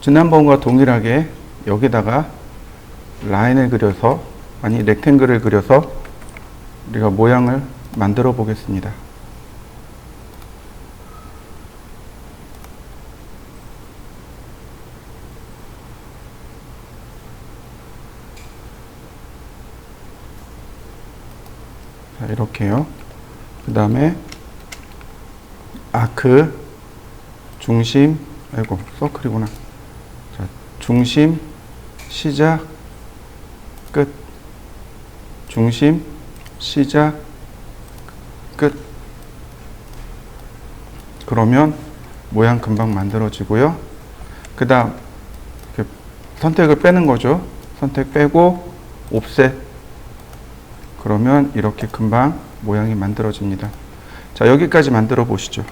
지난번과 동일하게 여기다가 라인을 그려서, 아니 렉탱글을 그려서 우리가 모양을 만들어 보겠습니다. 자, 이렇게요. 그 다음에 아크 중심, 아이고 서클이구나. 자, 중심 시작 끝, 중심 시작 끝. 그러면 모양 금방 만들어지고요. 그 다음 선택을 빼는 거죠. 선택 빼고 옵셋. 그러면 이렇게 금방 모양이 만들어집니다. 자, 여기까지 만들어 보시죠.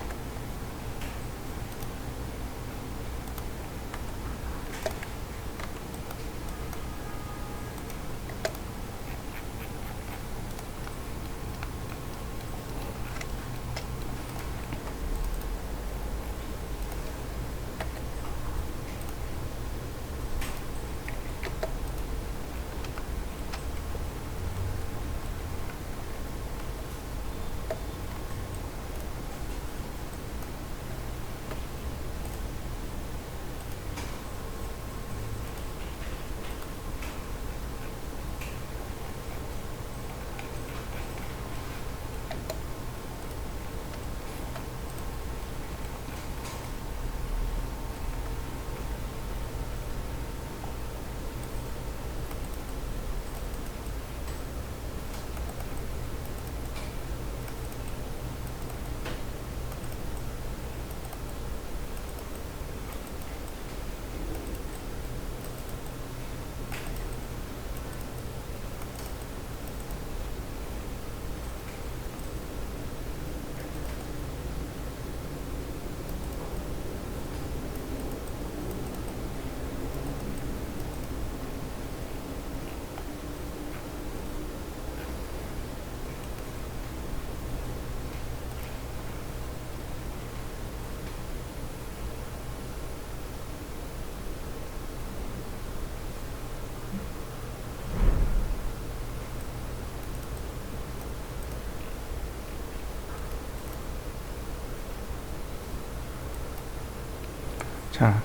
자,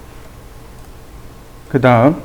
그 다음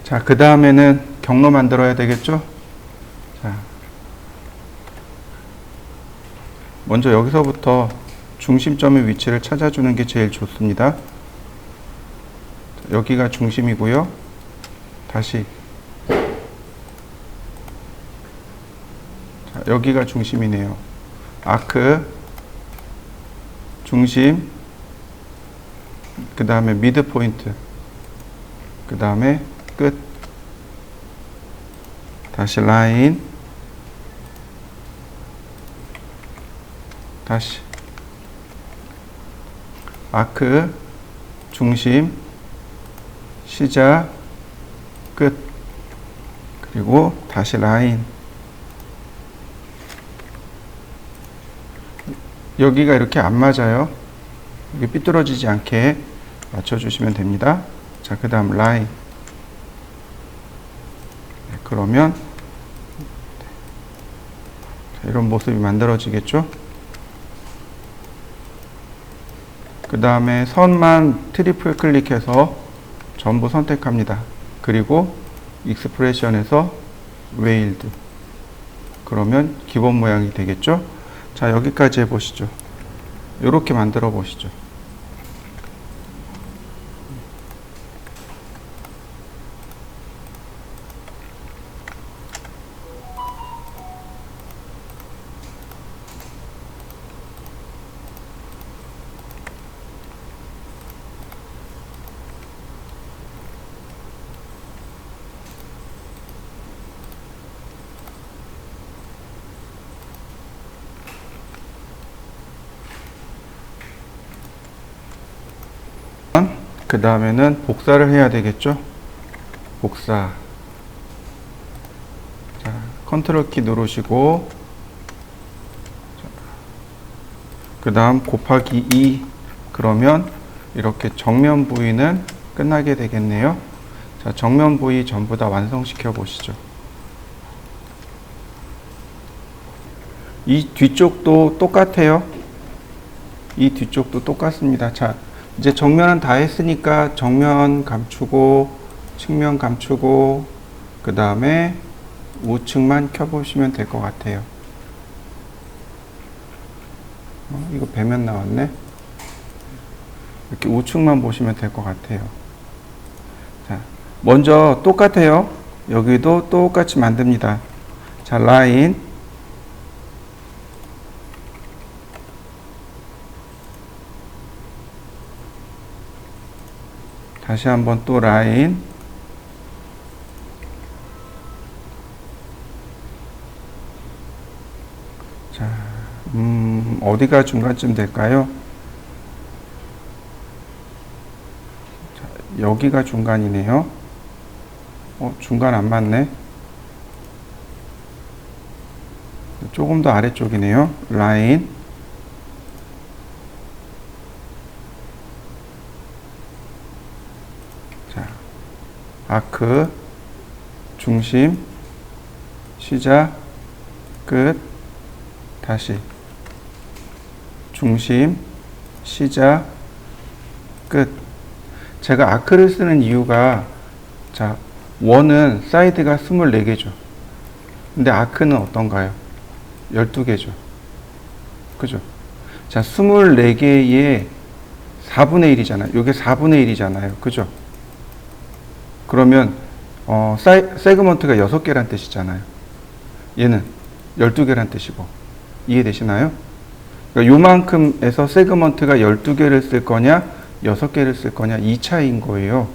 자, 그 다음에는 경로 만들어야 되겠죠? 자, 먼저 여기서부터 중심점의 위치를 찾아주는 게 제일 좋습니다. 여기가 중심이고요. 다시. 자, 여기가 중심이네요. 아크, 중심, 그 다음에 미드 포인트, 그 다음에 끝, 다시 라인, 다시 아크, 중심, 시작, 끝, 그리고 다시 라인. 여기가 이렇게 안 맞아요. 여기 삐뚤어지지 않게 맞춰주시면 됩니다. 자, 그 다음 라인. 네, 그러면 이런 모습이 만들어지겠죠. 그 다음에 선만 트리플 클릭해서 전부 선택합니다. 그리고 익스프레션에서 웨일드. 그러면 기본 모양이 되겠죠. 자, 여기까지 해보시죠. 이렇게 만들어 보시죠. 그 다음에는 복사를 해야 되겠죠. 복사. 자, 컨트롤 키 누르시고, 그 다음 곱하기 2. 그러면 이렇게 정면 부위는 끝나게 되겠네요. 자, 정면 부위 전부 다 완성시켜 보시죠. 이 뒤쪽도 똑같아요. 이 뒤쪽도 똑같습니다. 자, 이제 정면은 다 했으니까 정면 감추고 측면 감추고 그 다음에 우측만 켜보시면 될 것 같아요. 이거 배면 나왔네. 이렇게 우측만 보시면 될 것 같아요. 자, 먼저 똑같아요. 여기도 똑같이 만듭니다. 자, 라인. 다시 한번 또 라인. 자, 어디가 중간쯤 될까요? 자, 여기가 중간이네요. 중간 안 맞네. 조금 더 아래쪽이네요. 라인. 아크, 중심, 시작, 끝, 다시 중심, 시작, 끝. 제가 아크를 쓰는 이유가, 자, 원은 사이드가 24개죠. 근데 아크는 어떤가요? 12개죠. 그죠? 자, 24개의 4분의 1이잖아요. 이게 4분의 1이잖아요. 그죠? 그러면 세그먼트가 6개란 뜻이잖아요. 얘는 12개란 뜻이고. 이해되시나요? 그러니까 요만큼에서 세그먼트가 12개를 쓸 거냐 6개를 쓸 거냐 이 차이인 거예요.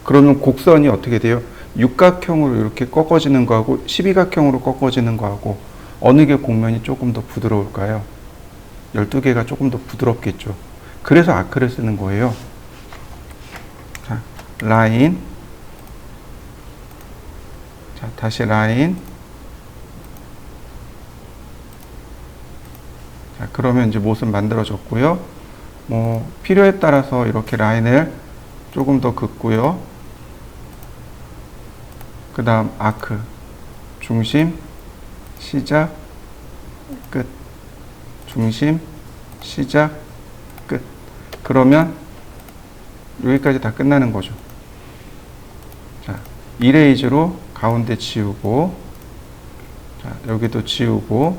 그러면 곡선이 어떻게 돼요? 육각형으로 이렇게 꺾어지는 거하고 12각형으로 꺾어지는 거하고 어느 게 곡면이 조금 더 부드러울까요? 12개가 조금 더 부드럽겠죠. 그래서 아크를 쓰는 거예요. 자, 라인. 자, 다시 라인. 자, 그러면 이제 모습 만들어졌고요. 필요에 따라서 이렇게 라인을 조금 더 긋고요. 그 다음 아크. 중심, 시작, 끝. 중심, 시작, 끝. 그러면 여기까지 다 끝나는 거죠. 이레이즈로 가운데 지우고, 자, 여기도 지우고,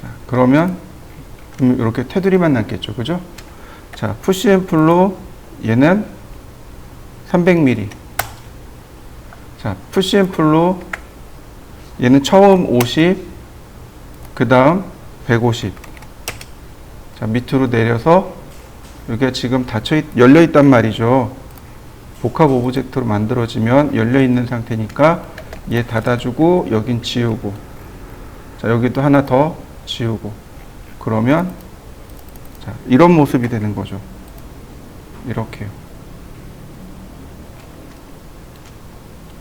자, 그러면 이렇게 테두리만 남겠죠. 그죠? 자, 푸시 앤 풀로 얘는 300mm. 자, 푸시 앤 풀로 얘는 처음 50, 그 다음 150. 자, 밑으로 내려서 여기가 지금 열려 있단 말이죠. 복합 오브젝트로 만들어지면 열려 있는 상태니까 얘 닫아주고 여긴 지우고, 자, 여기도 하나 더 지우고, 그러면 자, 이런 모습이 되는 거죠. 이렇게요.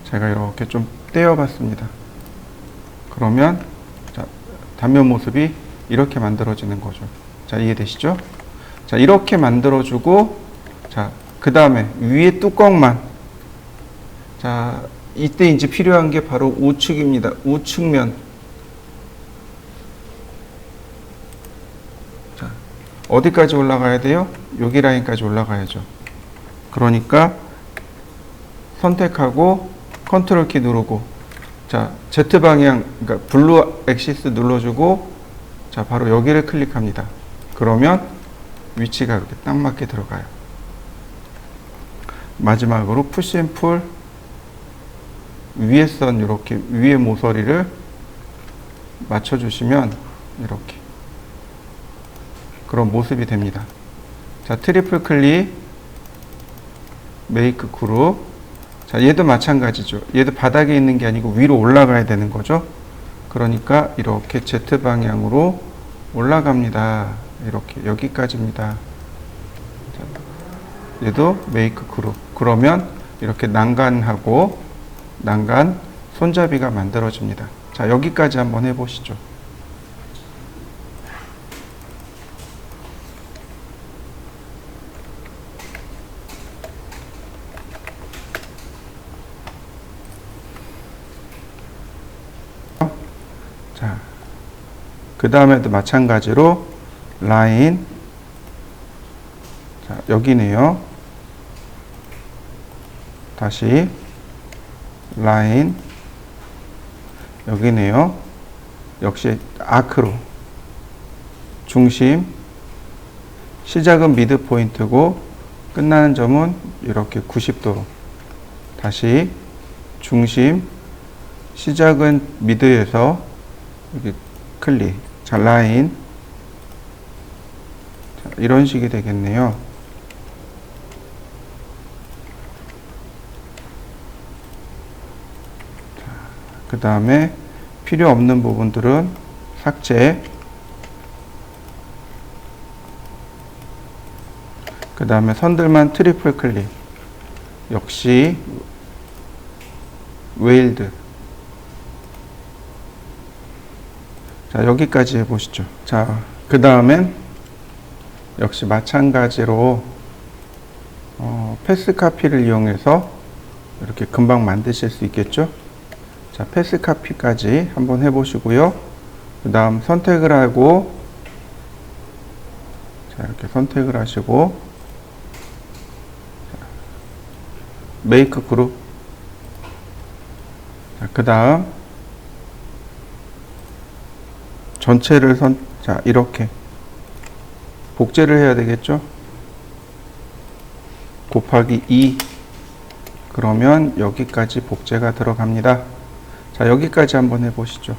제가 이렇게 좀 떼어봤습니다. 그러면 자, 단면 모습이 이렇게 만들어지는 거죠. 자, 이해되시죠? 자, 이렇게 만들어주고, 자, 그 다음에 위에 뚜껑만, 자, 이때 이제 필요한 게 바로 우측입니다. 우측면. 자, 어디까지 올라가야 돼요? 여기 라인까지 올라가야죠. 그러니까 선택하고 컨트롤 키 누르고, 자, Z 방향, 그러니까 블루 엑시스 눌러주고, 자, 바로 여기를 클릭합니다. 그러면 위치가 이렇게 딱 맞게 들어가요. 마지막으로 푸시 앤 풀 위에 선, 이렇게 위에 모서리를 맞춰주시면 이렇게 그런 모습이 됩니다. 자, 트리플 클릭, 메이크 그룹. 자, 얘도 마찬가지죠. 얘도 바닥에 있는 게 아니고 위로 올라가야 되는 거죠. 그러니까 이렇게 Z 방향으로 올라갑니다. 이렇게 여기까지입니다. 자, 얘도 메이크 그룹. 그러면 이렇게 난간하고 난간 손잡이가 만들어집니다. 자, 여기까지 한번 해보시죠. 자, 그 다음에도 마찬가지로 라인, 자, 여기네요. 다시 라인, 여기네요. 역시 아크로 중심, 시작은 미드 포인트고 끝나는 점은 이렇게 90도로 다시 중심, 시작은 미드에서 여기 클릭, 자, 라인, 자, 이런 식이 되겠네요. 그 다음에 필요 없는 부분들은 삭제. 그 다음에 선들만 트리플 클릭. 역시 웨일드. 자, 여기까지 해보시죠. 자, 그 다음엔 역시 마찬가지로 패스 카피를 이용해서 이렇게 금방 만드실 수 있겠죠. 자, 패스 카피까지 한번 해보시고요. 그 다음 선택을 하고, 자, 이렇게 선택을 하시고, 메이크 그룹. 자, 그 다음 전체를 자, 이렇게 복제를 해야 되겠죠. 곱하기 2. 그러면 여기까지 복제가 들어갑니다. 자, 여기까지 한번 해보시죠.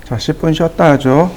자, 10분 쉬었다 하죠.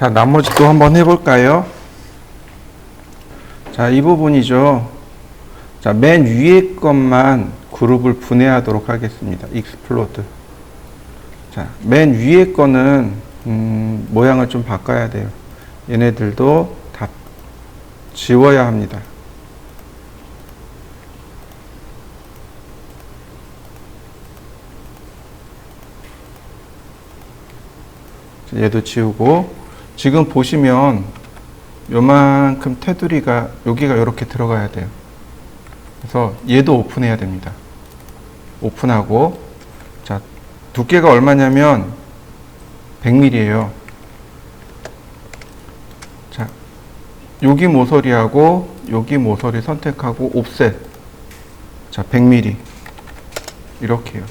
자, 나머지 또 한번 해볼까요? 자, 이 부분이죠. 자, 맨 위에 것만 그룹을 분해하도록 하겠습니다. 익스플로드. 자, 맨 위에 거는 모양을 좀 바꿔야 돼요. 얘네들도 다 지워야 합니다. 얘도 지우고, 지금 보시면 요만큼 테두리가 여기가 이렇게 들어가야 돼요. 그래서 얘도 오픈해야 됩니다. 오픈하고, 자, 두께가 얼마냐면 100mm예요. 자, 여기 모서리하고 여기 모서리 선택하고 옵셋. 자, 100mm 이렇게요.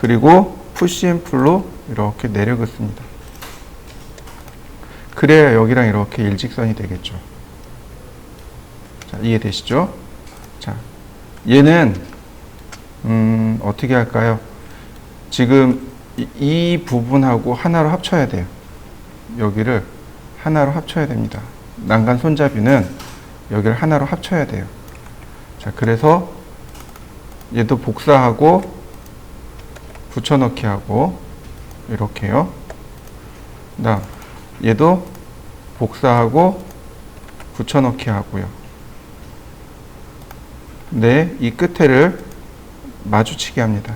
그리고 푸시 앤 풀로 이렇게 내려 긋습니다. 그래야 여기랑 이렇게 일직선이 되겠죠. 자, 이해되시죠? 자, 얘는 어떻게 할까요? 지금 이 부분하고 하나로 합쳐야 돼요. 여기를 하나로 합쳐야 됩니다. 난간 손잡이는 여기를 하나로 합쳐야 돼요. 자, 그래서 얘도 복사하고 붙여넣기 하고 이렇게요. 그다음 얘도 복사하고 붙여넣기 하고요. 네, 이 끝에를 마주치게 합니다.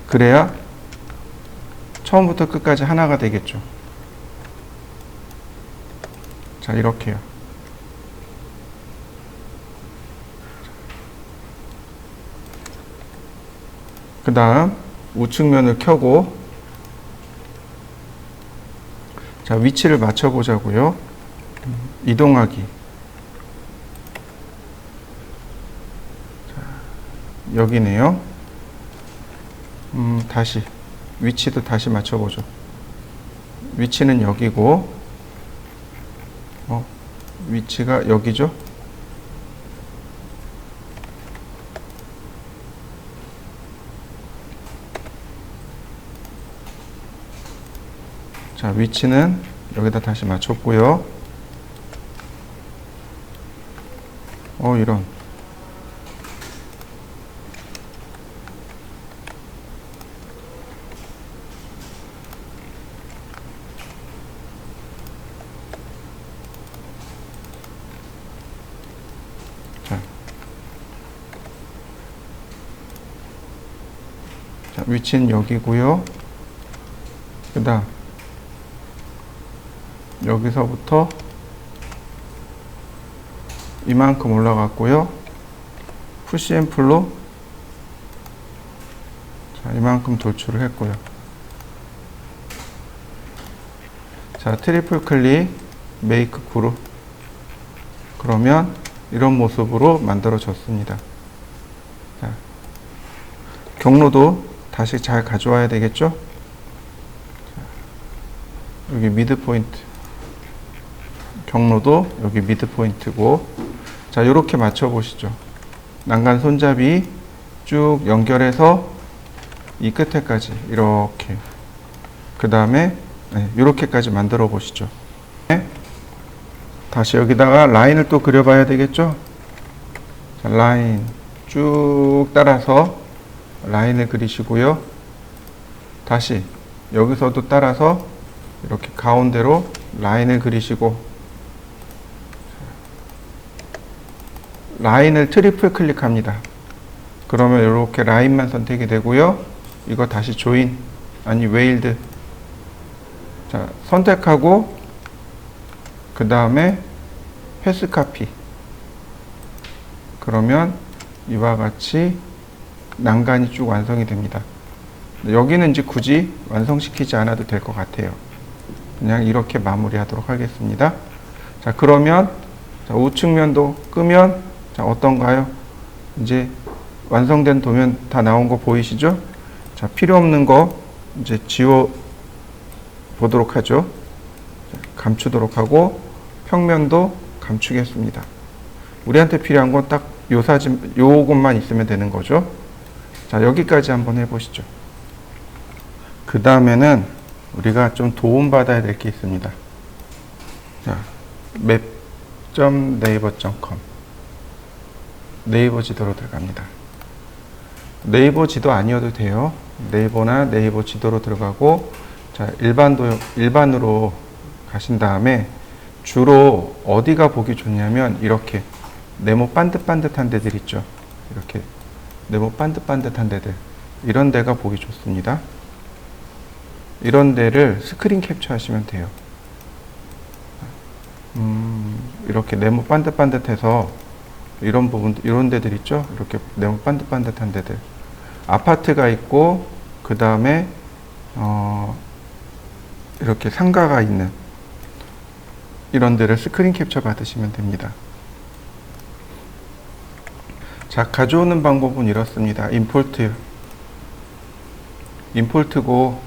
그래야 처음부터 끝까지 하나가 되겠죠. 자, 이렇게요. 그 다음 우측면을 켜고, 자, 위치를 맞춰보자고요. 이동하기. 자, 여기네요. 다시 위치도 다시 맞춰보죠. 위치는 여기고, 위치가 여기죠. 자, 위치는 여기다 다시 맞췄고요. 이런. 자, 위치는 여기고요. 그 다음 여기서부터 이만큼 올라갔고요. 푸시 앤 풀로, 자, 이만큼 돌출을 했고요. 자, 트리플 클릭, 메이크 그룹. 그러면 이런 모습으로 만들어졌습니다. 자, 경로도 다시 잘 가져와야 되겠죠? 자, 여기 미드 포인트. 경로도 여기 미드 포인트고, 자, 이렇게 맞춰 보시죠. 난간 손잡이 쭉 연결해서 이 끝에까지 이렇게, 그 다음에 이렇게까지 만들어 보시죠. 다시 여기다가 라인을 또 그려봐야 되겠죠? 자, 라인 쭉 따라서 라인을 그리시고요. 다시 여기서도 따라서 이렇게 가운데로 라인을 그리시고, 라인을 트리플 클릭합니다. 그러면 이렇게 라인만 선택이 되고요. 이거 다시 조인, 아니 웨일드. 자, 선택하고 그 다음에 패스 카피. 그러면 이와 같이 난간이 쭉 완성이 됩니다. 여기는 이제 굳이 완성시키지 않아도 될 것 같아요. 그냥 이렇게 마무리하도록 하겠습니다. 자, 그러면 자, 우측면도 끄면 자, 어떤가요? 이제 완성된 도면 다 나온 거 보이시죠? 자, 필요 없는 거 이제 지워 보도록 하죠. 자, 감추도록 하고 평면도 감추겠습니다. 우리한테 필요한 건 딱 요 사진, 요것만 있으면 되는 거죠. 자, 여기까지 한번 해보시죠. 그 다음에는 우리가 좀 도움받아야 될 게 있습니다. 자, map.naver.com 네이버 지도로 들어갑니다. 네이버 지도 아니어도 돼요. 네이버나 네이버 지도로 들어가고, 자, 일반으로 가신 다음에 주로 어디가 보기 좋냐면 이렇게 네모 반듯반듯한 데들 있죠. 이렇게 네모 반듯반듯한 데들, 이런 데가 보기 좋습니다. 이런 데를 스크린 캡처 하시면 돼요. 이렇게 네모 반듯반듯해서 이런 부분, 이런 데들 있죠. 이렇게 네모 반듯반듯한 데들, 아파트가 있고, 그 다음에 이렇게 상가가 있는 이런 데를 스크린 캡처 받으시면 됩니다. 자, 가져오는 방법은 이렇습니다. 임포트고,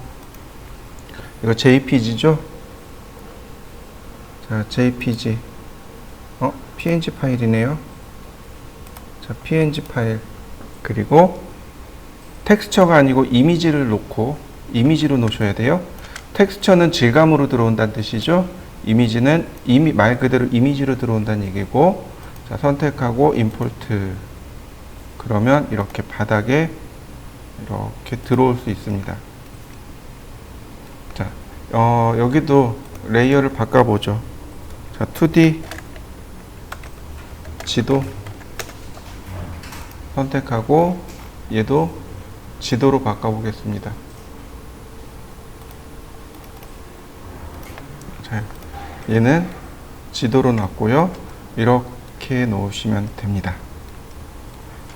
이거 JPG죠? 자, JPG. PNG 파일이네요. 자, PNG 파일. 그리고 텍스처가 아니고 이미지를 놓고, 이미지로 놓으셔야 돼요. 텍스처는 질감으로 들어온다는 뜻이죠. 이미지는 말 그대로 이미지로 들어온다는 얘기고, 자, 선택하고 임포트. 그러면 이렇게 바닥에 이렇게 들어올 수 있습니다. 자, 여기도 레이어를 바꿔보죠. 자, 2D 지도 선택하고, 얘도 지도로 바꿔보겠습니다. 자, 얘는 지도로 놨고요. 이렇게 놓으시면 됩니다.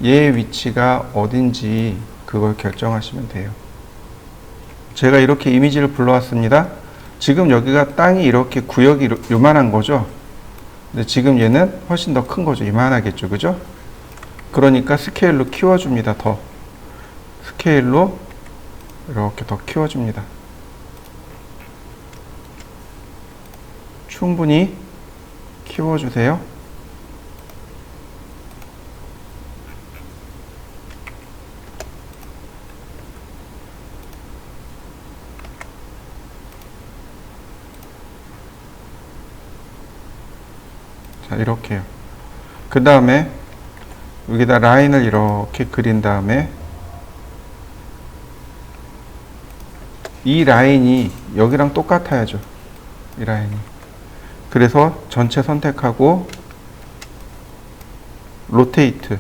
얘의 위치가 어딘지 그걸 결정하시면 돼요. 제가 이렇게 이미지를 불러왔습니다. 지금 여기가 땅이 이렇게 구역이 요만한 거죠. 근데 지금 얘는 훨씬 더 큰 거죠. 이만하겠죠. 그죠? 그러니까 스케일로 키워줍니다. 더 스케일로 이렇게 더 키워줍니다. 충분히 키워주세요. 자, 이렇게요. 그 다음에 여기다 라인을 이렇게 그린 다음에 이 라인이 여기랑 똑같아야죠. 이 라인이. 그래서 전체 선택하고 로테이트,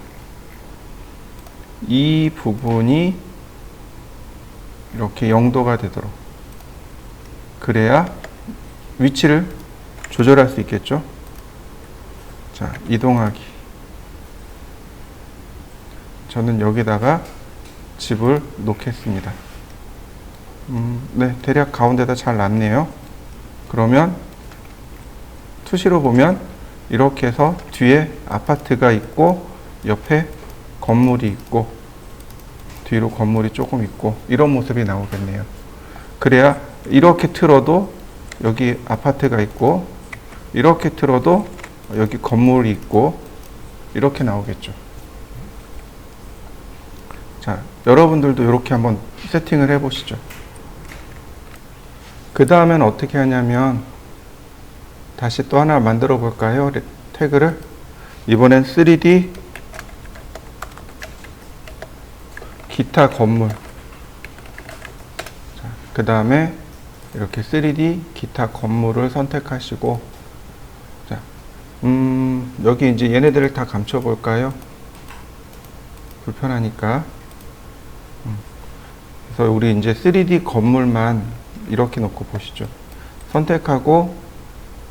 이 부분이 이렇게 0도가 되도록, 그래야 위치를 조절할 수 있겠죠. 자, 이동하기. 저는 여기다가 집을 놓겠습니다. 네, 대략 가운데다 잘 놨네요. 그러면 투시로 보면 이렇게 해서 뒤에 아파트가 있고, 옆에 건물이 있고, 뒤로 건물이 조금 있고, 이런 모습이 나오겠네요. 그래야 이렇게 틀어도 여기 아파트가 있고, 이렇게 틀어도 여기 건물이 있고, 이렇게 나오겠죠. 자, 여러분들도 이렇게 한번 세팅을 해 보시죠. 그 다음엔 어떻게 하냐면, 다시 또 하나 만들어 볼까요? 태그를. 이번엔 3D 기타 건물. 그 다음에 이렇게 3D 기타 건물을 선택하시고, 자, 여기 이제 얘네들을 다 감춰 볼까요? 불편하니까. 그래서 우리 이제 3D 건물만 이렇게 놓고 보시죠. 선택하고,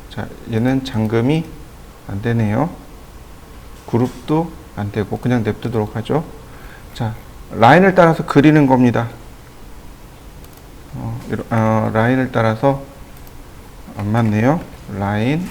자, 얘는 잠금이 안 되네요. 그룹도 안 되고 그냥 냅두도록 하죠. 자, 라인을 따라서 그리는 겁니다. 라인을 따라서 안 맞네요. 라인,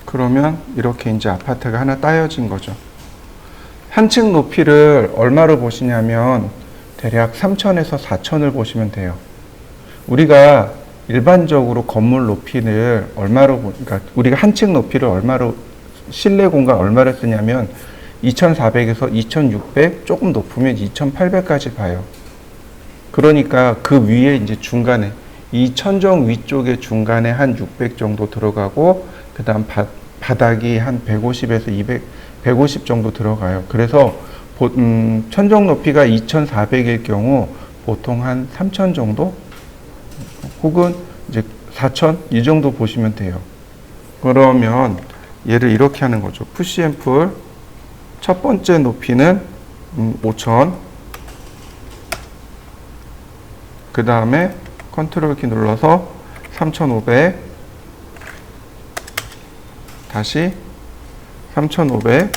그러면 이렇게 이제 아파트가 하나 따여진 거죠. 한 층 높이를 얼마로 보시냐면 대략 3천에서 4천을 보시면 돼요. 우리가 일반적으로 건물 높이를 그러니까 우리가 한 층 높이를 얼마로, 실내 공간 얼마를 쓰냐면 2400에서 2600, 조금 높으면 2800까지 봐요. 그러니까 그 위에 이제 중간에, 이 천정 위쪽에 중간에 한 600 정도 들어가고, 그 다음 바닥이 한 150에서 200, 150 정도 들어가요. 그래서 천정 높이가 2400일 경우 보통 한 3000 정도? 혹은 이제 4000? 이 정도 보시면 돼요. 그러면 얘를 이렇게 하는 거죠. 푸시 앤 풀. 첫 번째 높이는 5000. 그 다음에 컨트롤 키 눌러서 3500. 다시 3500.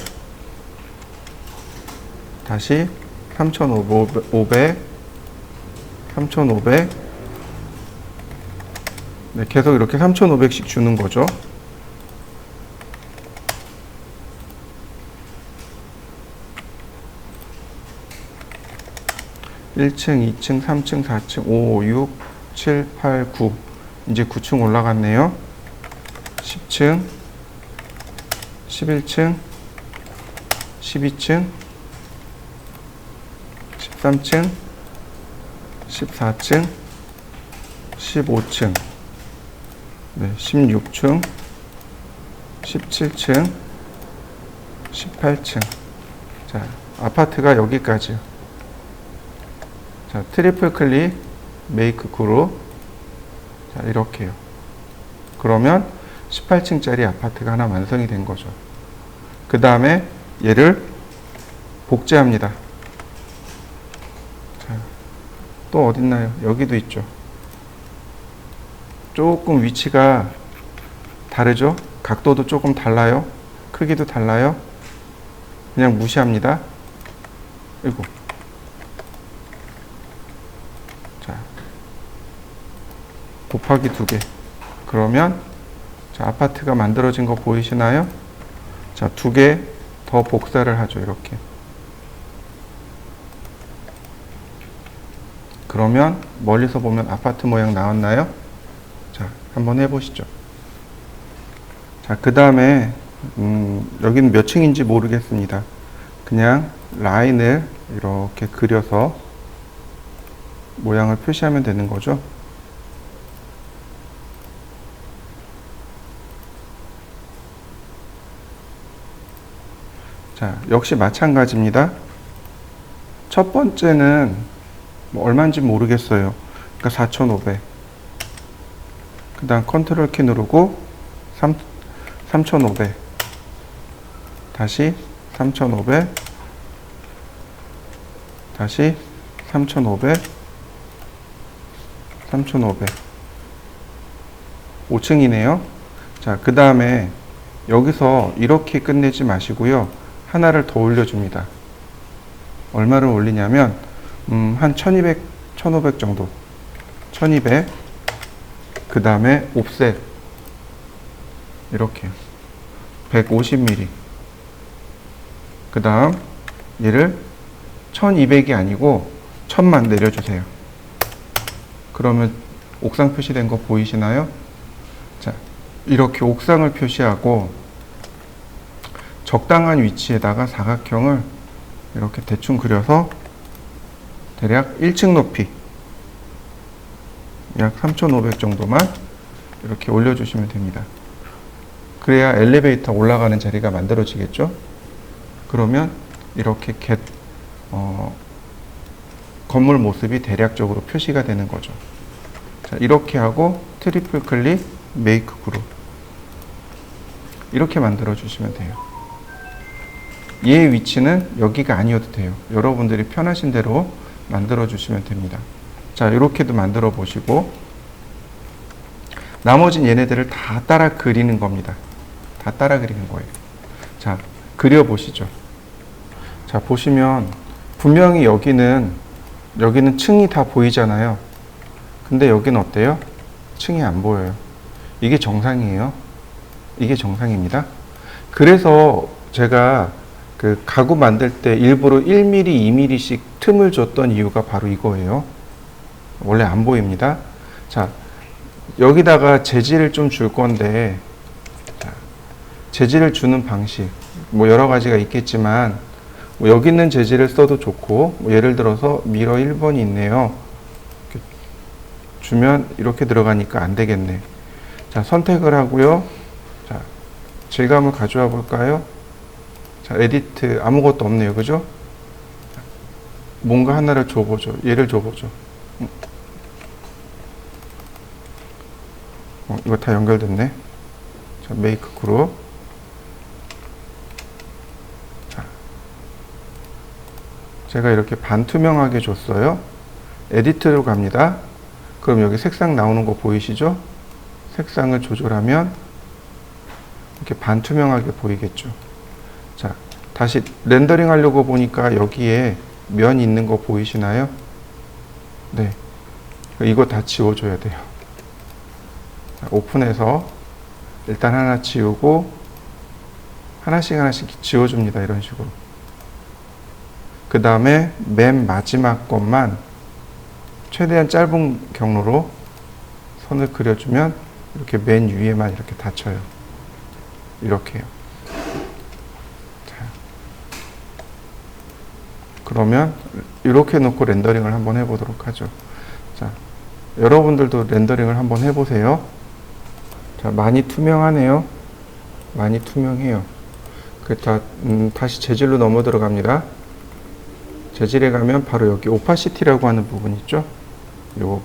다시 3500. 3500. 네, 계속 이렇게 3500씩 주는 거죠. (1층) (2층) (3층) (4층) (5) (6) (7) (8) (9) 이제 9층 올라갔네요. (10층) (11층) (12층) (13층) (14층) (15층) 네, 16층, 17층, 18층. 자, 아파트가 여기까지요. 자, 트리플 클릭, 메이크 그룹. 자, 이렇게요. 그러면 18층짜리 아파트가 하나 완성이 된 거죠. 그 다음에 얘를 복제합니다. 자, 또 어딨나요? 여기도 있죠. 조금 위치가 다르죠? 각도도 조금 달라요? 크기도 달라요? 그냥 무시합니다. 이거. 자, 곱하기 2개. 그러면, 자, 아파트가 만들어진 거 보이시나요? 자, 2개 더 복사를 하죠. 이렇게. 그러면, 멀리서 보면 아파트 모양 나왔나요? 자, 한번 해보시죠. 자, 그 다음에 여기는 몇 층인지 모르겠습니다. 그냥 라인을 이렇게 그려서 모양을 표시하면 되는 거죠. 자, 역시 마찬가지입니다. 첫 번째는 뭐 얼마인지 모르겠어요. 그러니까 4500. 그 다음 컨트롤 키 누르고 3500. 다시 3500. 다시 3500. 3500. 5층이네요. 자, 그 다음에 여기서 이렇게 끝내지 마시고요. 하나를 더 올려줍니다. 얼마를 올리냐면 한 1200, 1500 정도. 1200. 그 다음에 옵셋 이렇게 150mm. 그 다음 얘를 1200이 아니고 1000만 내려주세요. 그러면 옥상 표시된 거 보이시나요? 자, 이렇게 옥상을 표시하고 적당한 위치에다가 사각형을 이렇게 대충 그려서 대략 1층 높이 약 3,500 정도만 이렇게 올려주시면 됩니다. 그래야 엘리베이터 올라가는 자리가 만들어지겠죠? 그러면 이렇게 건물 모습이 대략적으로 표시가 되는 거죠. 자, 이렇게 하고 트리플 클릭, 메이크 그룹. 이렇게 만들어 주시면 돼요. 얘의 위치는 여기가 아니어도 돼요. 여러분들이 편하신 대로 만들어 주시면 됩니다. 자, 이렇게도 만들어 보시고 나머진 얘네들을 다 따라 그리는 겁니다. 다 따라 그리는 거예요. 자, 그려 보시죠. 자, 보시면 분명히 여기는 층이 다 보이잖아요. 근데 여기는 어때요? 층이 안 보여요. 이게 정상이에요. 이게 정상입니다. 그래서 제가 그 가구 만들 때 일부러 1mm, 2mm씩 틈을 줬던 이유가 바로 이거예요. 원래 안 보입니다. 자, 여기다가 재질을 좀 줄 건데, 자, 재질을 주는 방식, 뭐 여러 가지가 있겠지만, 뭐 여기 있는 재질을 써도 좋고, 뭐 예를 들어서 미러 1번이 있네요. 이렇게 주면 이렇게 들어가니까 안 되겠네. 자, 선택을 하고요. 자, 질감을 가져와 볼까요? 자, 에디트 아무것도 없네요. 그죠? 뭔가 하나를 줘보죠. 얘를 줘보죠. 이거 다 연결됐네. 자, 메이크 그룹. 자, 제가 이렇게 반투명하게 줬어요. 에디트로 갑니다. 그럼 여기 색상 나오는 거 보이시죠? 색상을 조절하면 이렇게 반투명하게 보이겠죠. 자, 다시 렌더링 하려고 보니까 여기에 면 있는 거 보이시나요? 네. 이거 다 지워줘야 돼요. 자, 오픈해서 일단 하나 지우고 하나씩 지워줍니다. 이런 식으로. 그 다음에 맨 마지막 것만 최대한 짧은 경로로 선을 그려주면 이렇게 맨 위에만 이렇게 닫혀요. 이렇게요. 자, 그러면 이렇게 놓고 렌더링을 한번 해보도록 하죠. 자, 여러분들도 렌더링을 한번 해보세요. 자, 많이 투명하네요. 많이 투명해요. 다시 재질로 넘어 들어갑니다. 재질에 가면 바로 여기 오파시티라고 하는 부분 있죠? 요 부분.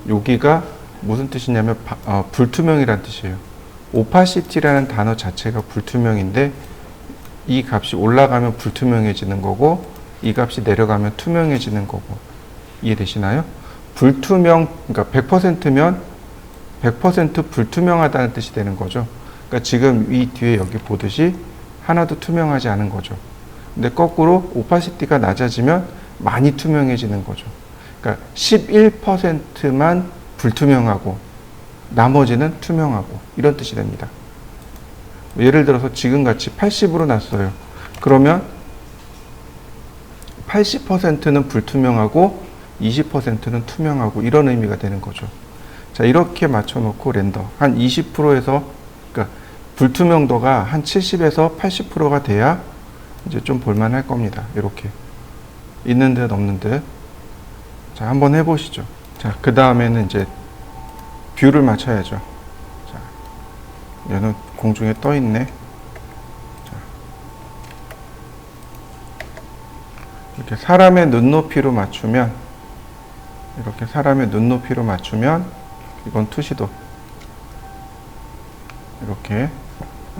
여기가 무슨 뜻이냐면 불투명이란 뜻이에요. 오파시티라는 단어 자체가 불투명인데 이 값이 올라가면 불투명해지는 거고 이 값이 내려가면 투명해지는 거고 이해되시나요? 불투명, 그러니까 100%면 100% 불투명하다는 뜻이 되는 거죠. 그러니까 지금 이 뒤에 여기 보듯이 하나도 투명하지 않은 거죠. 근데 거꾸로 오파시티가 낮아지면 많이 투명해지는 거죠. 그러니까 11%만 불투명하고 나머지는 투명하고 이런 뜻이 됩니다. 예를 들어서 지금같이 80으로 놨어요. 그러면 80%는 불투명하고 20%는 투명하고 이런 의미가 되는 거죠. 자, 이렇게 맞춰놓고 렌더 한 20%에서 그러니까 불투명도가 한 70에서 80%가 돼야 이제 좀 볼만할 겁니다. 이렇게 있는 듯 없는 듯. 자, 한번 해보시죠. 자, 그 다음에는 이제 뷰를 맞춰야죠. 자, 얘는 공중에 떠 있네. 자, 이렇게 사람의 눈높이로 맞추면 이렇게 사람의 눈높이로 맞추면 이건 투시도. 이렇게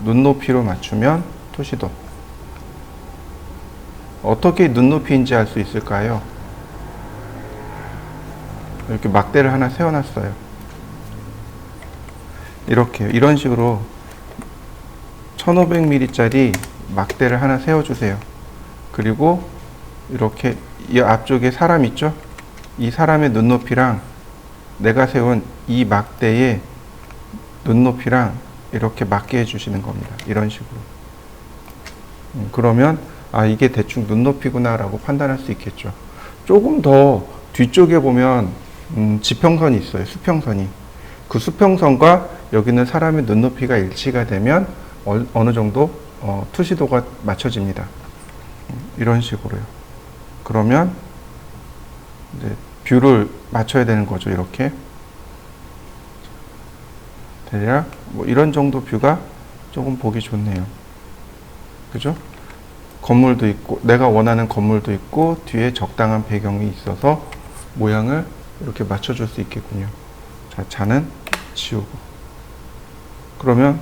눈높이로 맞추면 투시도. 어떻게 눈높이인지 알 수 있을까요? 이렇게 막대를 하나 세워놨어요. 이렇게 이런 식으로 1500mm짜리 막대를 하나 세워주세요. 그리고 이렇게 이 앞쪽에 사람 있죠? 이 사람의 눈높이랑 내가 세운 이 막대의 눈높이랑 이렇게 맞게 해주시는 겁니다. 이런 식으로. 그러면 이게 대충 눈높이구나 라고 판단할 수 있겠죠. 조금 더 뒤쪽에 보면 지평선이 있어요. 수평선이. 그 수평선과 여기는 사람의 눈높이가 일치가 되면 어느 정도 투시도가 맞춰집니다. 이런 식으로요. 그러면 이제 뷰를 맞춰야 되는 거죠. 이렇게. 대략 뭐 이런 정도 뷰가 조금 보기 좋네요. 그죠? 건물도 있고 내가 원하는 건물도 있고 뒤에 적당한 배경이 있어서 모양을 이렇게 맞춰줄 수 있겠군요. 자, 자는 지우고 그러면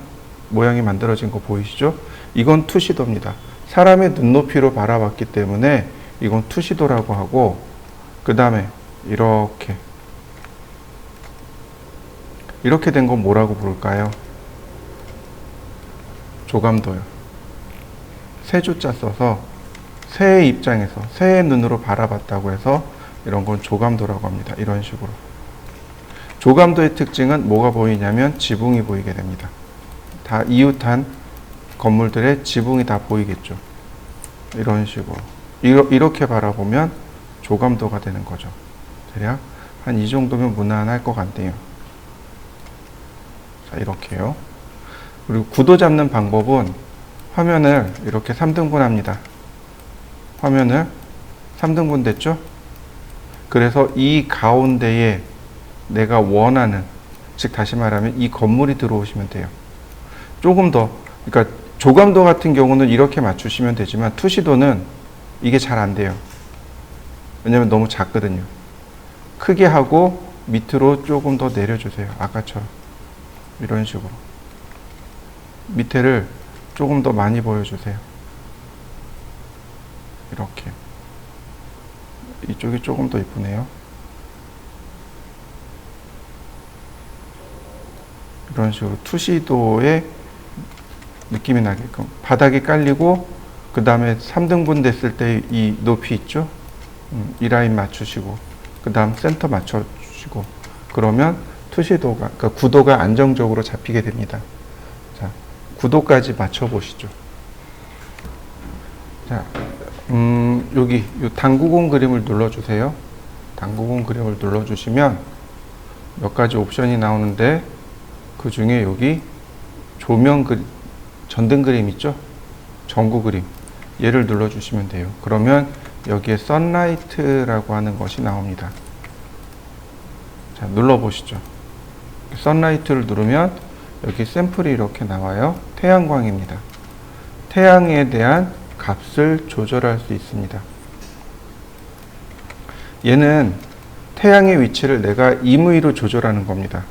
모양이 만들어진 거 보이시죠? 이건 투시도입니다. 사람의 눈높이로 바라봤기 때문에 이건 투시도라고 하고 그 다음에 이렇게 된 건 뭐라고 부를까요? 조감도요. 세조자 써서 새의 입장에서 새의 눈으로 바라봤다고 해서 이런 건 조감도라고 합니다. 이런 식으로. 조감도의 특징은 뭐가 보이냐면 지붕이 보이게 됩니다. 다 이웃한 건물들의 지붕이 다 보이겠죠. 이런 식으로. 이렇게 바라보면 조감도가 되는 거죠. 대략 한 이 정도면 무난할 것 같네요. 자, 이렇게요. 그리고 구도 잡는 방법은 화면을 이렇게 3등분 합니다. 화면을 3등분 됐죠? 그래서 이 가운데에 내가 원하는, 즉 다시 말하면 이 건물이 들어오시면 돼요. 조금 더, 그러니까 조감도 같은 경우는 이렇게 맞추시면 되지만 투시도는 이게 잘 안 돼요. 왜냐면 너무 작거든요. 크게 하고 밑으로 조금 더 내려주세요. 아까처럼 이런 식으로 밑에를 조금 더 많이 보여주세요. 이렇게. 이쪽이 조금 더 이쁘네요. 이런 식으로 투시도의 느낌이 나게끔 바닥이 깔리고 그 다음에 3등분 됐을 때 이 높이 있죠? 이 라인 맞추시고 그 다음 센터 맞춰주시고 그러면 투시도가, 그러니까 구도가 안정적으로 잡히게 됩니다. 자, 구도까지 맞춰보시죠. 자, 여기 이 당구공 그림을 눌러주세요. 당구공 그림을 눌러주시면 몇 가지 옵션이 나오는데 그 중에 여기 조명 그림, 전등 그림 있죠? 전구 그림. 얘를 눌러주시면 돼요. 그러면 여기에 선라이트라고 하는 것이 나옵니다. 자, 눌러보시죠. 선라이트를 누르면 여기 샘플이 이렇게 나와요. 태양광입니다. 태양에 대한 값을 조절할 수 있습니다. 얘는 태양의 위치를 내가 임의로 조절하는 겁니다.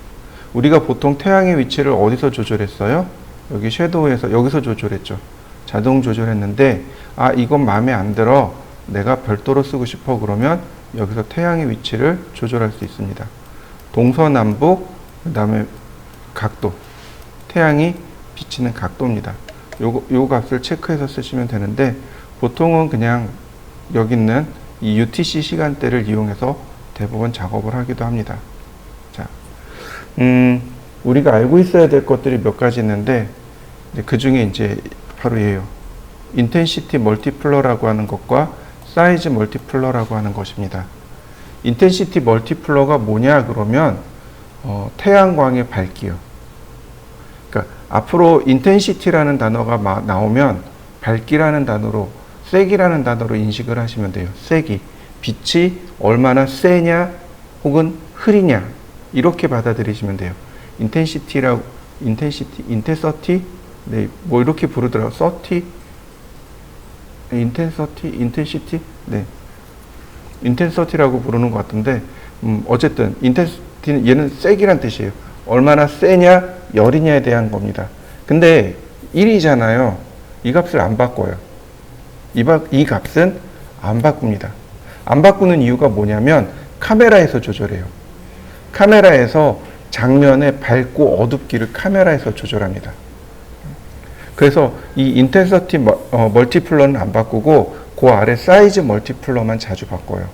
우리가 보통 태양의 위치를 어디서 조절했어요? 여기 섀도우에서 여기서 조절했죠. 자동 조절했는데 이건 마음에 안 들어, 내가 별도로 쓰고 싶어 그러면 여기서 태양의 위치를 조절할 수 있습니다. 동서남북, 그 다음에 각도, 태양이 비치는 각도입니다. 요 값을 체크해서 쓰시면 되는데 보통은 그냥 여기 있는 이 UTC 시간대를 이용해서 대부분 작업을 하기도 합니다. 자, 우리가 알고 있어야 될 것들이 몇 가지 있는데 그 중에 이제 바로 얘예요. 인텐시티 멀티플러라고 하는 것과 사이즈 멀티플러라고 하는 것입니다. 인텐시티 멀티플러가 뭐냐 그러면 태양광의 밝기요. 그러니까 앞으로 인텐시티라는 단어가 나오면 밝기라는 단어로, 세기라는 단어로 인식을 하시면 돼요. 세기, 빛이 얼마나 세냐 혹은 흐리냐 이렇게 받아들이시면 돼요. 인텐시티라고, 인텐서티, 네, 뭐 이렇게 부르더라고요. 인텐시티, 네, 인텐서티라고 부르는 것 같은데, 어쨌든 인텐시티는 얘는 세기란 뜻이에요. 얼마나 세냐, 열이냐에 대한 겁니다. 근데 1이잖아요. 이 값을 안 바꿔요. 이 값은 안 바꿉니다. 안 바꾸는 이유가 뭐냐면 카메라에서 조절해요. 카메라에서 장면의 밝고 어둡기를 카메라에서 조절합니다. 그래서 이 인텐서티 멀티플러는 안 바꾸고 그 아래 사이즈 멀티플러만 자주 바꿔요.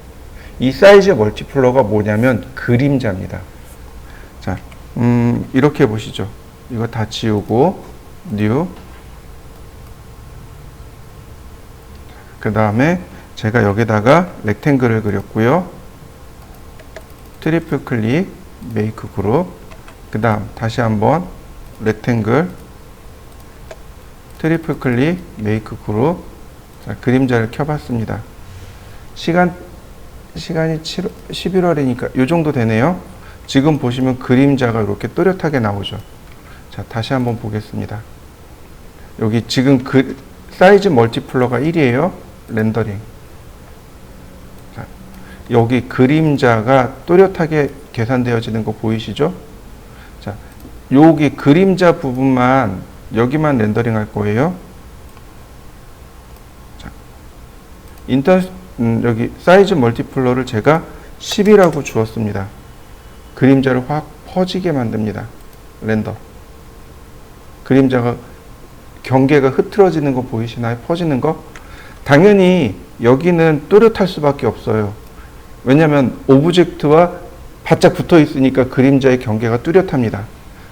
이 사이즈 멀티플러가 뭐냐면 그림자입니다. 자, 이렇게 보시죠. 이거 다 지우고 뉴. 그 다음에 제가 여기다가 렉탱글을 그렸고요. 트리플 클릭, 메이크 그룹. 그 다음 다시 한번 렉탱글, 트리플 클릭, 메이크 그룹. 자, 그림자를 켜봤습니다. 시간이 11월이니까 요 정도 되네요. 지금 보시면 그림자가 이렇게 또렷하게 나오죠. 자, 다시 한번 보겠습니다. 여기 지금 사이즈 멀티플러가 1이에요. 렌더링. 자, 여기 그림자가 또렷하게 계산되어지는 거 보이시죠? 자, 여기 그림자 부분만, 여기만 렌더링 할 거예요. 자, 여기 사이즈 멀티플러를 제가 10이라고 주었습니다. 그림자를 확 퍼지게 만듭니다. 렌더. 그림자가 경계가 흐트러지는 거 보이시나요? 퍼지는 거? 당연히 여기는 또렷할 수밖에 없어요. 왜냐하면 오브젝트와 바짝 붙어 있으니까 그림자의 경계가 뚜렷합니다.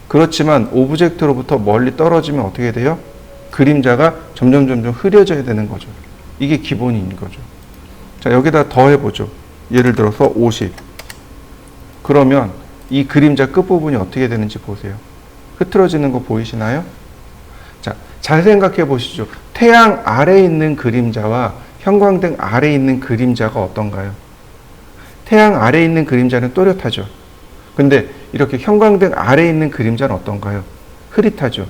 그렇지만 오브젝트로부터 멀리 떨어지면 어떻게 돼요? 그림자가 점점 흐려져야 되는 거죠. 이게 기본인 거죠. 자, 여기다 더해보죠. 예를 들어서 50. 그러면 이 그림자 끝부분이 어떻게 되는지 보세요. 흐트러지는 거 보이시나요? 자, 잘 생각해 보시죠. 태양 아래에 있는 그림자와 형광등 아래에 있는 그림자가 어떤가요? 태양 아래에 있는 그림자는 또렷하죠. 근데 이렇게 형광등 아래에 있는 그림자는 어떤가요? 흐릿하죠.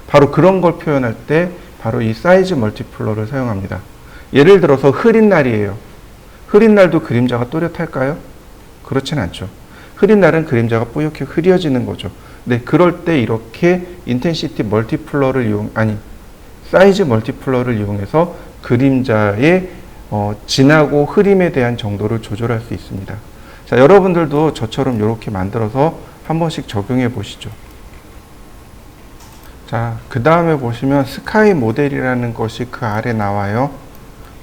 바로 그런 걸 표현할 때 바로 이 사이즈 멀티플러를 사용합니다. 예를 들어서 흐린 날이에요. 흐린 날도 그림자가 또렷할까요? 그렇진 않죠. 흐린 날은 그림자가 뿌옇게 흐려지는 거죠. 네, 그럴 때 이렇게 인텐시티 멀티플러를 사이즈 멀티플러를 이용해서 그림자의 진하고 흐림에 대한 정도를 조절할 수 있습니다. 자, 여러분들도 저처럼 이렇게 만들어서 한 번씩 적용해 보시죠. 자, 그 다음에 보시면 스카이 모델이라는 것이 그 아래 나와요.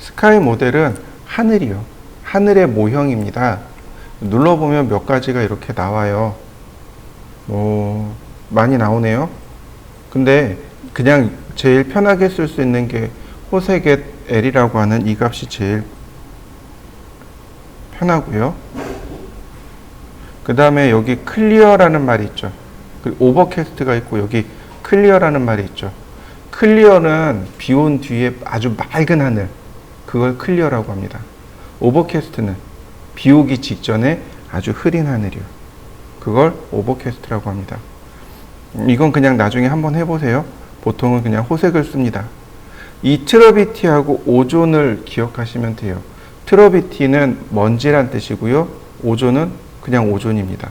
스카이 모델은 하늘이요. 하늘의 모형입니다. 눌러보면 몇 가지가 이렇게 나와요. 많이 나오네요. 근데 그냥 제일 편하게 쓸 수 있는 게 호세겟 L이라고 하는 이 값이 제일 편하고요. 그 다음에 여기 클리어라는 말이 있죠. 그리고 오버캐스트가 있고 여기 클리어라는 말이 있죠. 클리어는 비 온 뒤에 아주 맑은 하늘, 그걸 클리어라고 합니다. 오버캐스트는 비 오기 직전에 아주 흐린 하늘이요. 그걸 오버캐스트라고 합니다. 이건 그냥 나중에 한번 해보세요. 보통은 그냥 호색을 씁니다. 이 트러비티하고 오존을 기억하시면 돼요. 트러비티는 먼지란 뜻이고요. 오존은 그냥 오존입니다.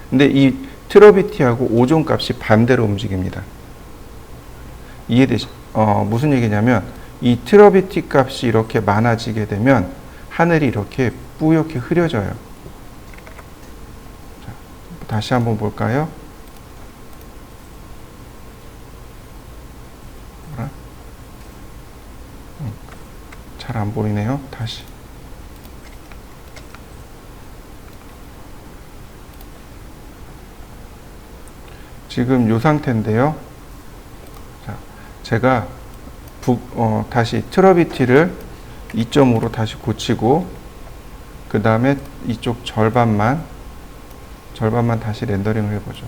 근데 이 트러비티하고 오존 값이 반대로 움직입니다. 무슨 얘기냐면 이 트러비티 값이 이렇게 많아지게 되면 하늘이 이렇게 뿌옇게 흐려져요. 자, 다시 한번 볼까요? 잘 안 보이네요. 다시. 지금 이 상태인데요. 자, 제가 다시 트러비티를 2.5로 다시 고치고 그 다음에 이쪽 절반만 다시 렌더링을 해보죠.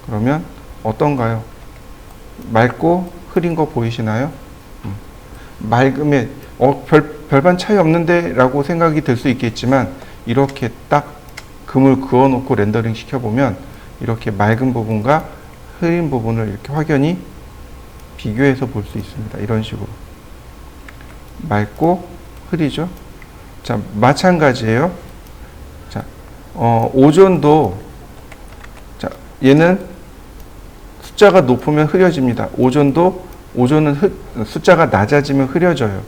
그러면 어떤가요? 맑고 흐린 거 보이시나요? 맑음에 별반 차이 없는데 라고 생각이 들 수 있겠지만 이렇게 딱 금을 그어 놓고 렌더링 시켜보면 이렇게 맑은 부분과 흐린 부분을 이렇게 확연히 비교해서 볼 수 있습니다. 이런 식으로 맑고 흐리죠. 자, 마찬가지예요. 자, 오존도, 자, 얘는 숫자가 높으면 흐려집니다. 오존은 숫자가 낮아지면 흐려져요.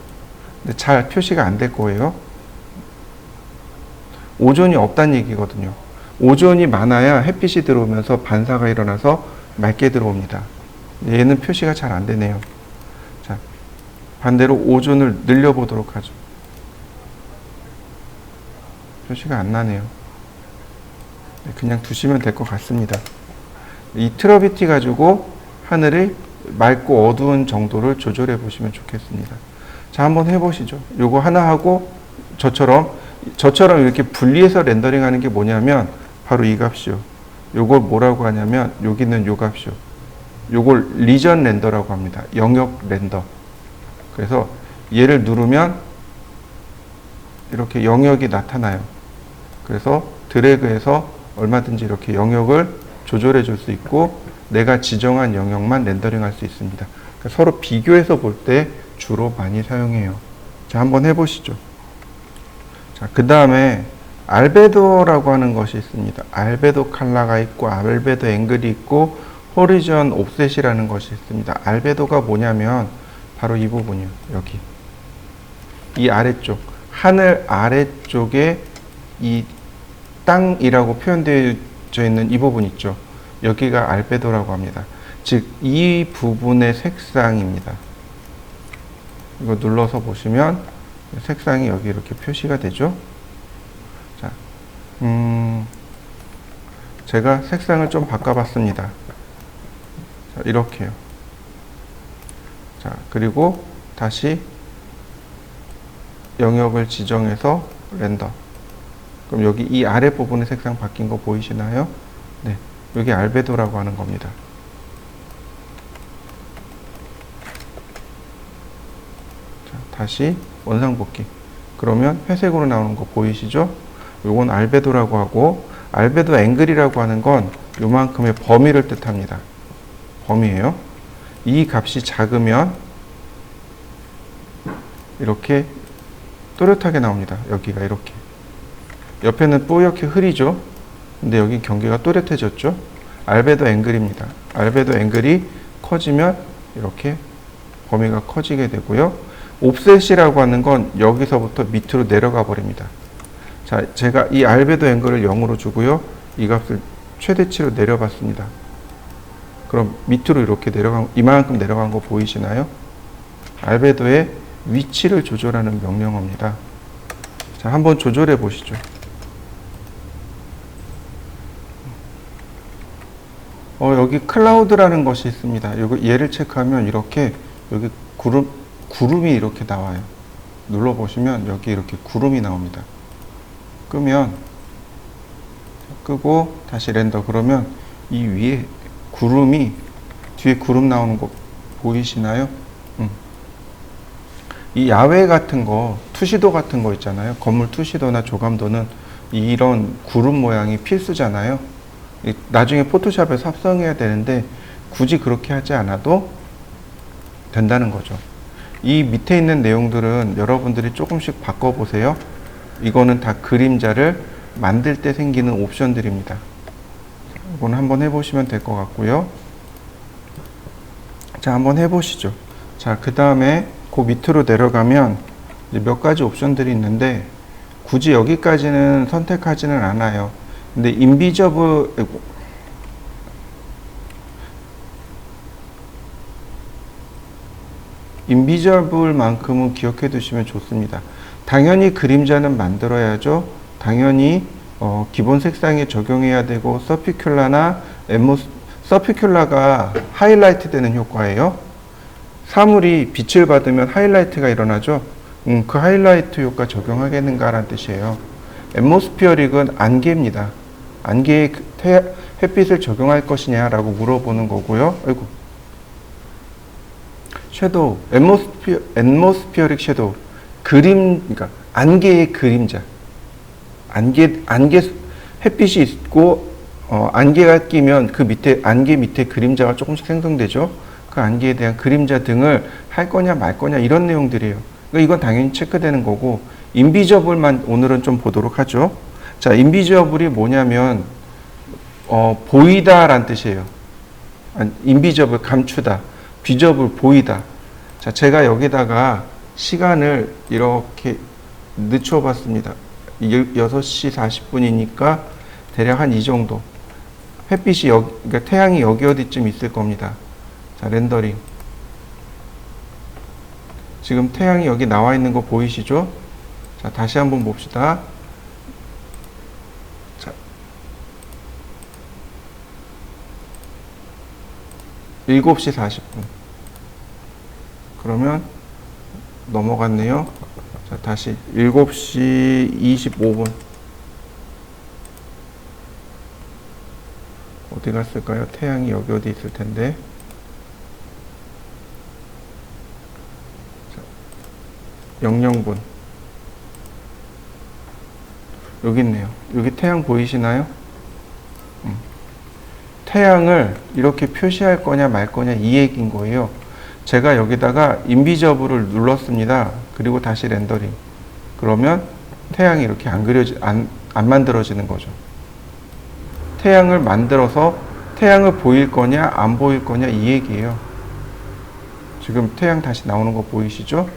근데 잘 표시가 안 될 거예요. 오존이 없다는 얘기거든요. 오존이 많아야 햇빛이 들어오면서 반사가 일어나서 맑게 들어옵니다. 얘는 표시가 잘 안 되네요. 자, 반대로 오존을 늘려보도록 하죠. 표시가 안 나네요. 그냥 두시면 될 것 같습니다. 이 트러비티 가지고 하늘의 맑고 어두운 정도를 조절해 보시면 좋겠습니다. 자, 한번 해보시죠. 요거 하나 하고 저처럼 이렇게 분리해서 렌더링 하는 게 뭐냐면 바로 이 값이요. 요걸 뭐라고 하냐면 여기는 요 값이요. 요걸 리전 렌더라고 합니다. 영역 렌더. 그래서 얘를 누르면 이렇게 영역이 나타나요. 그래서 드래그해서 얼마든지 이렇게 영역을 조절해 줄 수 있고 내가 지정한 영역만 렌더링 할 수 있습니다. 그러니까 서로 비교해서 볼 때 주로 많이 사용해요. 자, 한번 해보시죠. 자, 그 다음에 알베도라고 하는 것이 있습니다. 알베도 칼라가 있고 알베도 앵글이 있고 호리존 옵셋이라는 것이 있습니다. 알베도가 뭐냐면 바로 이 부분이요. 여기 이 아래쪽 하늘 아래쪽에 이 땅이라고 표현되어 있는 이 부분 있죠. 여기가 알베도라고 합니다. 즉 이 부분의 색상입니다. 이거 눌러서 보시면 색상이 여기 이렇게 표시가 되죠. 제가 색상을 좀 바꿔봤습니다. 자, 이렇게요. 자, 그리고 다시 영역을 지정해서 렌더. 그럼 여기 이 아래 부분의 색상 바뀐 거 보이시나요? 네, 여기 알베도라고 하는 겁니다. 자, 다시 원상복귀. 그러면 회색으로 나오는 거 보이시죠? 요건 알베도라고 하고, 알베도 앵글이라고 하는 건 요만큼의 범위를 뜻합니다. 범위예요. 이 값이 작으면 이렇게 또렷하게 나옵니다. 여기가 이렇게. 옆에는 뽀얗게 흐리죠. 근데 여기 경계가 또렷해졌죠. 알베도 앵글입니다. 알베도 앵글이 커지면 이렇게 범위가 커지게 되고요. 옵셋이라고 하는 건 여기서부터 밑으로 내려가 버립니다. 자, 제가 이 알베도 앵글을 0으로 주고요. 이 값을 최대치로 내려봤습니다. 그럼 밑으로 이렇게 이만큼 내려간 거 보이시나요? 알베도의 위치를 조절하는 명령어입니다. 자, 한번 조절해 보시죠. 여기 클라우드라는 것이 있습니다. 얘를 체크하면 이렇게 여기 구름이 이렇게 나와요. 눌러보시면 여기 이렇게 구름이 나옵니다. 끄면, 끄고 다시 렌더. 그러면 이 위에 구름이, 뒤에 구름 나오는 거 보이시나요? 이 야외 같은 거, 투시도 같은 거 있잖아요. 건물 투시도나 조감도는 이런 구름 모양이 필수잖아요. 나중에 포토샵에서 합성해야 되는데 굳이 그렇게 하지 않아도 된다는 거죠. 이 밑에 있는 내용들은 여러분들이 조금씩 바꿔보세요. 이거는 다 그림자를 만들 때 생기는 옵션들입니다. 이건 한번 해보시면 될 것 같고요. 자, 한번 해보시죠. 자, 그 다음에 그 밑으로 내려가면 이제 몇 가지 옵션들이 있는데 굳이 여기까지는 선택하지는 않아요. 근데 인비저블만큼은 기억해 두시면 좋습니다. 당연히 그림자는 만들어야죠. 당연히 기본 색상에 적용해야 되고, 서피큘라가 하이라이트 되는 효과예요. 사물이 빛을 받으면 하이라이트가 일어나죠. 그 하이라이트 효과 적용하겠는가라는 뜻이에요. 앰모스피어릭은 안개입니다. 안개에 햇빛을 적용할 것이냐라고 물어보는 거고요. 아이고. 섀도우, 앰모스피어릭 섀도우. 그러니까 안개의 그림자. 햇빛이 있고, 안개가 끼면 그 밑에, 안개 밑에 그림자가 조금씩 생성되죠. 그 안개에 대한 그림자 등을 할 거냐 말 거냐 이런 내용들이에요. 그러니까 이건 당연히 체크되는 거고, 인비저블만 오늘은 좀 보도록 하죠. 자, 인비저블이 뭐냐면 보이다란 뜻이에요. 인비저블 감추다, 비저블 보이다. 자, 제가 여기다가 시간을 이렇게 늦춰 봤습니다. 6시 40분이니까 대략 한 이 정도. 햇빛이 그러니까 태양이 여기 어디쯤 있을 겁니다. 자, 렌더링. 지금 태양이 여기 나와 있는 거 보이시죠? 자, 다시 한번 봅시다. 자, 7시 40분. 그러면 넘어갔네요. 자, 다시 7시 25분. 어디 갔을까요? 태양이 여기 어디 있을 텐데. 자, 00분. 여기 있네요. 여기 태양 보이시나요? 태양을 이렇게 표시할 거냐 말 거냐 이 얘기인 거예요. 제가 여기다가 인비저블을 눌렀습니다. 그리고 다시 렌더링. 그러면 태양이 이렇게 안 만들어지는 거죠. 태양을 만들어서 태양을 보일 거냐 안 보일 거냐 이 얘기예요. 지금 태양 다시 나오는 거 보이시죠?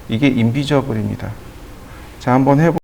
이게 인비저블입니다. 자, 한번 해보